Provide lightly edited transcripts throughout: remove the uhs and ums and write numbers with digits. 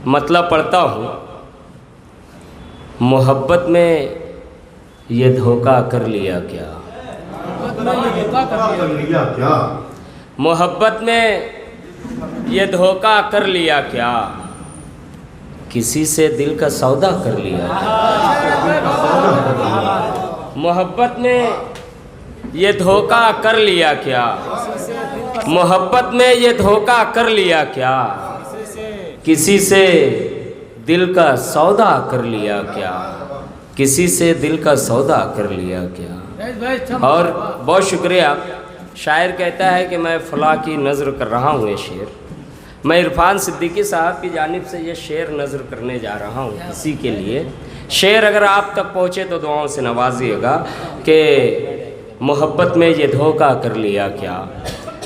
मतलब पढ़ता हूँ। मोहब्बत में ये धोखा कर लिया क्या, मोहब्बत में ये धोखा कर लिया क्या, किसी से दिल का सौदा कर लिया क्या। मोहब्बत में ये धोखा कर लिया क्या, मोहब्बत में ये धोखा कर लिया क्या, किसी से दिल का सौदा कर लिया क्या, किसी से दिल का सौदा कर लिया क्या। और बहुत शुक्रिया। शायर कहता है कि मैं फलां की नज़र कर रहा हूँ ये शेर। मैं इरफान सिद्दीकी साहब की जानिब से ये शेर नज़र करने जा रहा हूँ किसी के लिए। शेर अगर आप तक पहुँचे तो दुआओं से नवाजिएगा कि मोहब्बत में ये धोखा कर लिया क्या,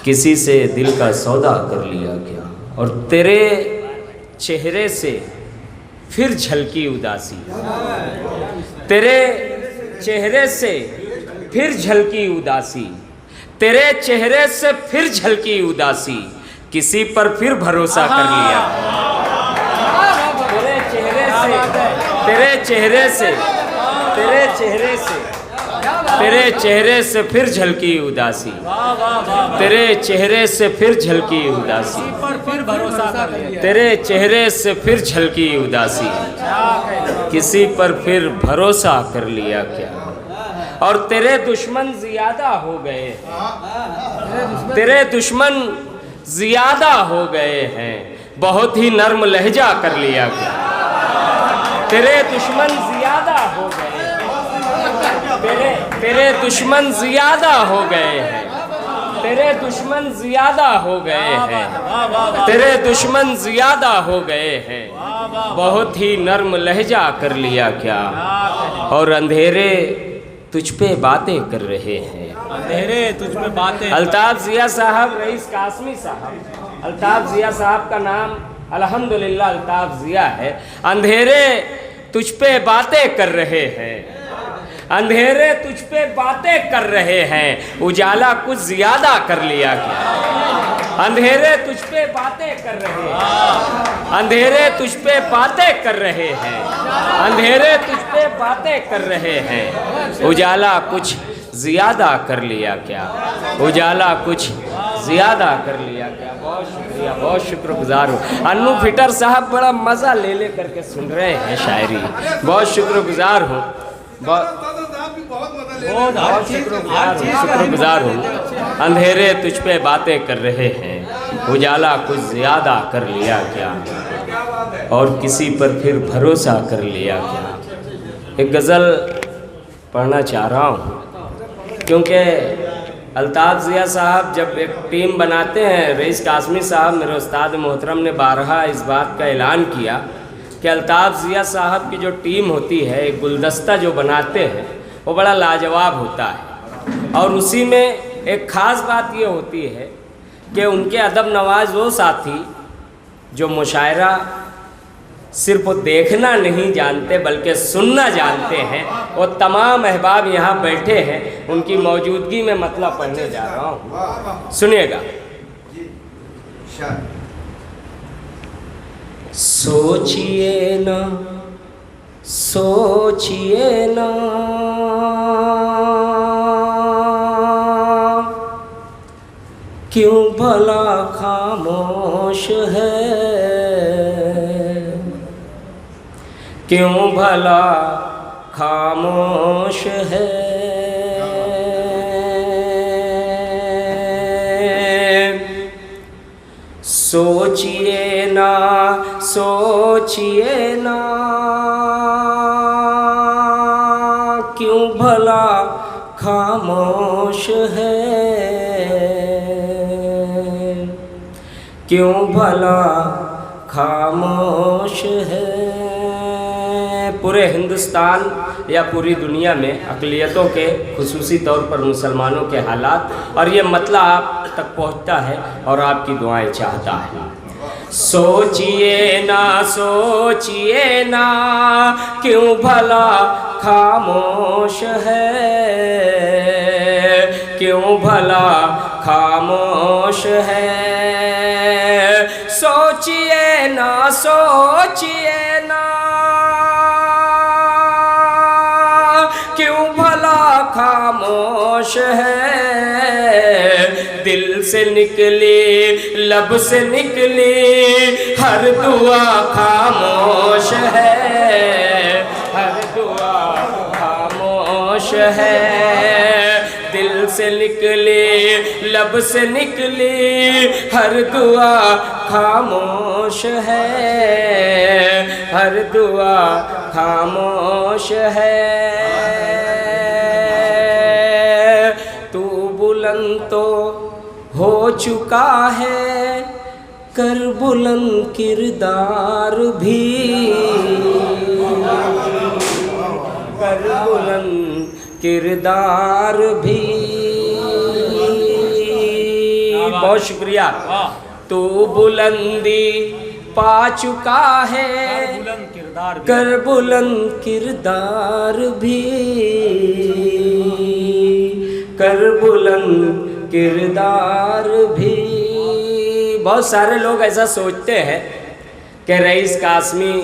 किसी से दिल का सौदा कर लिया क्या। और तेरे चेहरे से फिर झलकी उदासी, तेरे चेहरे से फिर झलकी उदासी, तेरे चेहरे से फिर झलकी उदासी, किसी पर फिर भरोसा कर लिया। तेरे चेहरे से, तेरे चेहरे से, तेरे चेहरे से, तेरे चेहरे से फिर झलकी उदासी, तेरे चेहरे से फिर झलकी उदासी, तेरे चेहरे से फिर झलकी उदासी, किसी पर फिर भरोसा कर लिया क्या। और तेरे दुश्मन ज़्यादा हो गए, तेरे दुश्मन ज़्यादा हो गए हैं, बहुत ही नर्म लहजा कर लिया क्या। तेरे दुश्मन ज़्यादा हो गए, तेरे दुश्मन ज़्यादा हो गए हैं, तेरे दुश्मन ज़्यादा हो गए हैं, तेरे दुश्मन ज़्यादा हो गए हैं, बहुत ही नर्म लहजा कर लिया क्या। और अंधेरे तुझ पे बातें कर रहे हैं, अंधेरे तुझ पे बातें। अल्ताफ़ ज़िया साहब, रईस कासमी साहब, अल्ताफ़ ज़िया साहब का नाम अल्हम्दुलिल्लाह अल्ताफ़ ज़िया है। अंधेरे तुझ पे बातें कर रहे हैं, अंधेरे तुझ पे बातें कर रहे हैं, उजाला कुछ ज़्यादा कर लिया क्या। अंधेरे तुझ पे बातें कर रहे हैं, अंधेरे तुझ पे बातें कर रहे हैं, अंधेरे तुझ पे बातें कर रहे हैं, उजाला कुछ ज़्यादा कर लिया क्या, उजाला कुछ ज़्यादा कर लिया क्या। बहुत शुक्रिया, बहुत शुक्रगुजार हूँ। अन्नू फिटर साहब बड़ा मज़ा ले ले करके सुन रहे हैं शायरी, बहुत शुक्रगुजार हूँ, बहुत शुक्रगुजार हूँ। अंधेरे तुझ पे बातें कर रहे हैं, उजाला कुछ ज़्यादा कर लिया क्या, और किसी पर फिर भरोसा कर लिया क्या। एक गज़ल पढ़ना चाह रहा हूँ क्योंकि अल्ताफ़ ज़िया साहब जब एक टीम बनाते हैं, रईस कासमी साहब मेरे उस्ताद मोहतरम ने बारहा इस बात का ऐलान किया कि अल्ताफ़ ज़िया साहब की जो टीम होती है, एक गुलदस्ता जो बनाते हैं वो बड़ा लाजवाब होता है। और उसी में एक ख़ास बात ये होती है कि उनके अदब नवाज वो साथी जो मुशायरा सिर्फ वो देखना नहीं जानते बल्कि सुनना जानते हैं, वो तमाम अहबाब यहाँ बैठे हैं, उनकी मौजूदगी में मतलब पढ़ने जा रहा हूँ, सुनिएगा। सोचिए ना, सोचिए ना, क्यों भला खामोश है, क्यों भला खामोश है। सोचिए ना, सोचिए ना, क्यों भला खामोश है, क्यों भला खामोश है। पूरे हिंदुस्तान या पूरी दुनिया में अक़लियतों के खुसूसी तौर पर मुसलमानों के हालात, और ये मतलब आप तक पहुँचता है और आपकी दुआएं चाहता है। सोचिए ना, सोचिए ना, क्यों भला खामोश है, क्यों भला खामोश है। सोचिए ना, सोचिए ना, क्यों भला खामोश है। दिल से निकली लब से निकली हर दुआ खामोश है, हर दुआ खामोश है। दिल से निकली लब से निकली हर दुआ खामोश है, हर दुआ खामोश है। तू बुलंद तो हो चुका है, कर बुलंद किरदार भी, कर बुलंद किरदार भी। बहुत शुक्रिया। तू बुलंदी पा चुका है, बुलंद किरदार भी। कर बुलंद किरदार भी, कर बुलंद किरदार भी। बहुत सारे लोग ऐसा सोचते हैं कि रईस कासमी,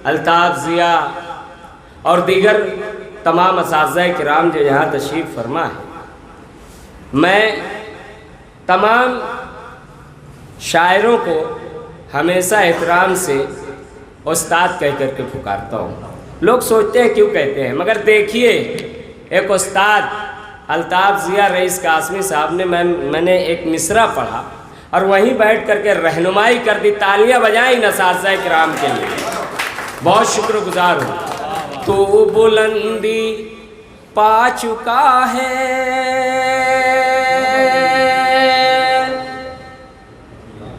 अल्ताफ़ ज़िया और दीगर तमाम असातिज़ा किराम जो यहाँ तशरीफ़ फरमा है, मैं तमाम शायरों को हमेशा एहतराम से उस्ताद कह कर के पुकारता हूँ। लोग सोचते हैं क्यों कहते हैं, मगर देखिए एक उस्ताद अल्ताफ़ ज़िया रईस कासमी साहब ने मैंने एक मिसरा पढ़ा और वहीं बैठ कर के रहनुमाई कर दी। तालियां बजाएं इन असातिज़ा किराम के लिए, बहुत शुक्रगुजार हूँ। तू बुलंदी पा चुका है,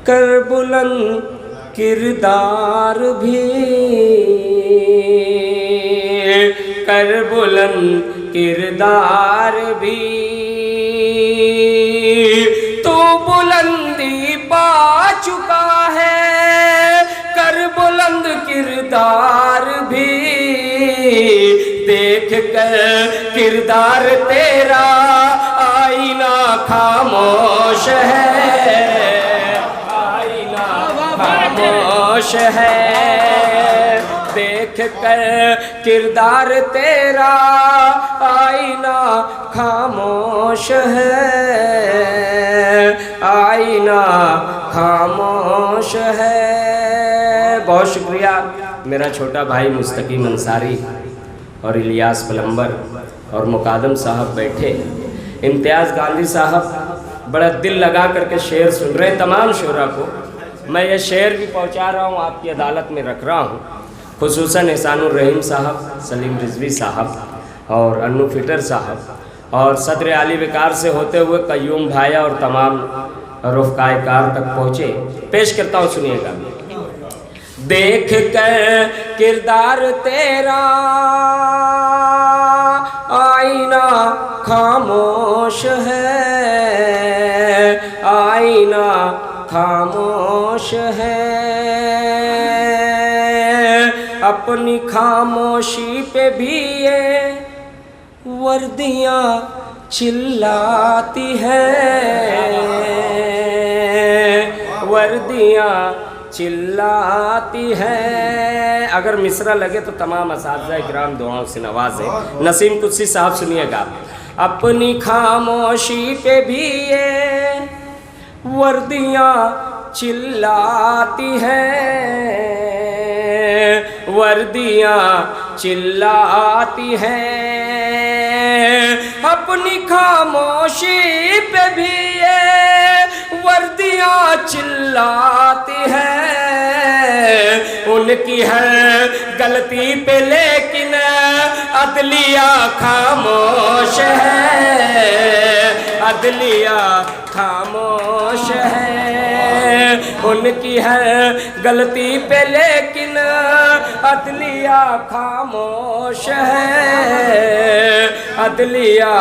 कर बुलंद किरदार भी, कर बुलंद किरदार भी। तो बुलंदी पा चुका है, कर बुलंद किरदार भी। देख कर किरदार तेरा आईना खामोश है, आईना खामोश है। देख कर किरदार तेरा आईना खामोश है, आईना खामोश है। बहुत शुक्रिया। मेरा छोटा भाई मुस्तकीम अंसारी और इलियास पलम्बर और मुकादम साहब बैठे, इम्तियाज़ गांधी साहब बड़ा दिल लगा करके शेर सुन रहे। तमाम शोरा को मैं ये शेर भी पहुंचा रहा हूँ, आपकी अदालत में रख रहा हूँ। खुसूसन एहसानुर रहीम साहब, सलीम रिजवी साहब और अन्नू फिटर साहब और सदर आली विकार से होते हुए कयूम भाया और तमाम रुफ़क़ाए कार तक पहुँचे। पेश करता हूँ, सुनिएगा। देख कर किरदार तेरा आईना खामोश है, आईना खामोश है। अपनी खामोशी पे भी ये वर्दियाँ चिल्लाती हैं, वर्दियाँ चिल्लाती है। अगर मिसरा लगे तो तमाम असातिज़ा किराम दुआओं से नवाजें। नसीम कुदसी साहब सुनिएगा। अपनी खामोशी पे भी ये वर्दियाँ चिल्लाती हैं, वर्दियाँ चिल्लाती हैं। अपनी खामोशी पे भी ये वर्दियाँ चिल्लाती हैं। उनकी है गलती पे लेकिन अदलिया खामोश है, अदलिया खामोश है। उनकी है गलती पे लेकिन अदलिया खामोश है, अदलिया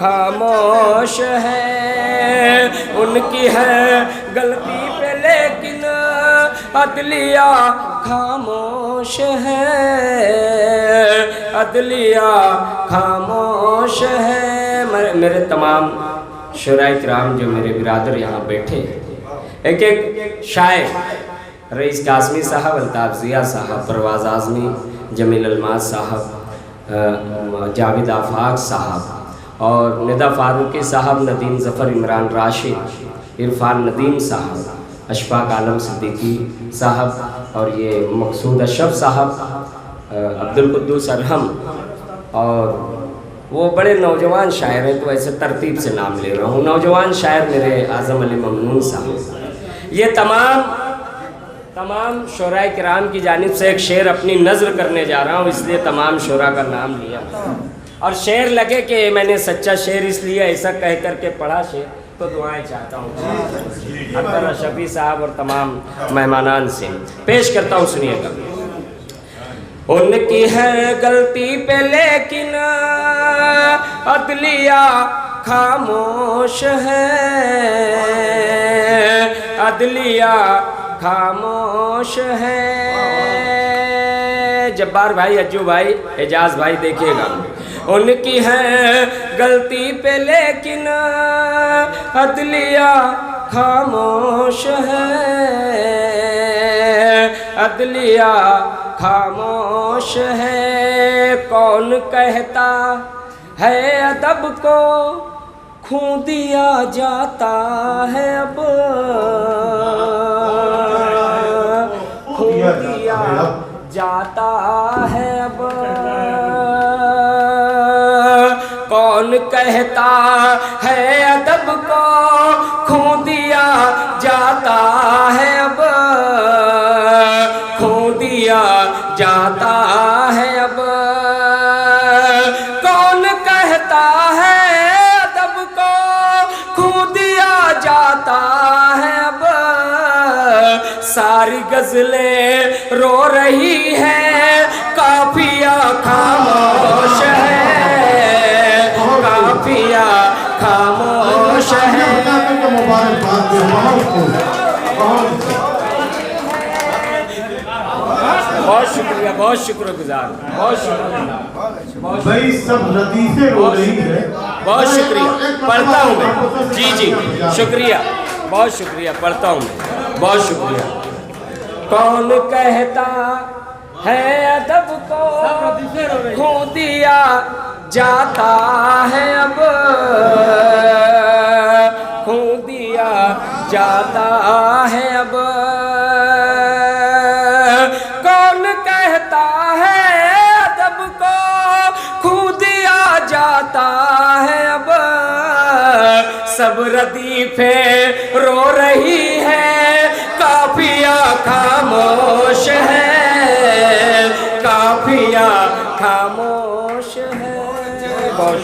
खामोश है। उनकी है गलती पे लेकिन अदलिया खामोश है, अदलिया खामोश है। मेरे तमाम शुराए किराम जो मेरे बिरादर यहाँ बैठे, एक एक शायर रईस कासमी साहब, अल्ताफ़ ज़िया साहब, परवाज़ आज़मी, जमील अल्मास साहब, जावेद आफाक साहब और निदा फ़ारूकी साहब, नदीम ज़फ़र, इमरान राशिद, इरफान नदीम साहब, अशफाक आलम सिद्दीकी साहब और ये मकसूद अशरफ साहब, अब्दुल कुद्दूस अरहम और वो बड़े नौजवान शायर हैं, तो ऐसे तरतीब से नाम ले रहा हूँ। नौजवान शायर मेरे आज़म अली ममनून साहब। ये तमाम शोराए किराम की जानिब से एक शेर अपनी नज़्र करने जा रहा हूँ, इसलिए तमाम शोरा का नाम लिया और शेर लगे कि मैंने सच्चा शेर इसलिए ऐसा कह कर के पढ़ा शेर, तो दुआएं चाहता हूँ अख्तर अशफी साहब और तमाम मेहमानान से पेश करता हूँ, सुनिएगा। उनकी है गलती पे लेकिन अदलिया खामोश है, अदलिया खामोश है। जब्बार भाई, अज्जू भाई, एजाज भाई देखिएगा। उनकी है गलती पे लेकिन अदलिया खामोश है, अदलिया खामोश है। कौन कहता है अदब को खू दिया जाता है, अब खू दिया जाता है अब। कौन कहता है अदब को खू दिया जाता है, अब खू दिया जाता है अब। कौन कहता है अदब को खू दिया जाता है, अब सारी गज़लें रो रही है, काफिया खामोश है, काफिया खामोश है। बहुत शुक्रिया, बहुत शुक्रगुजार, बहुत शुक्रिया भाई। सब नदी से रो रही है। बहुत शुक्रिया, पढ़ता हूँ मैं। जी जी शुक्रिया, बहुत शुक्रिया, पढ़ता हूँ मैं, बहुत शुक्रिया। कौन कहता है अदब को खो दिया जाता है, अब खो दिया जाता है अब। कौन कहता है अदब को खो दिया जाता है, अब सब रदीफे रो रही है, काफिया खामोश है, काफिया खामोश है। बहुत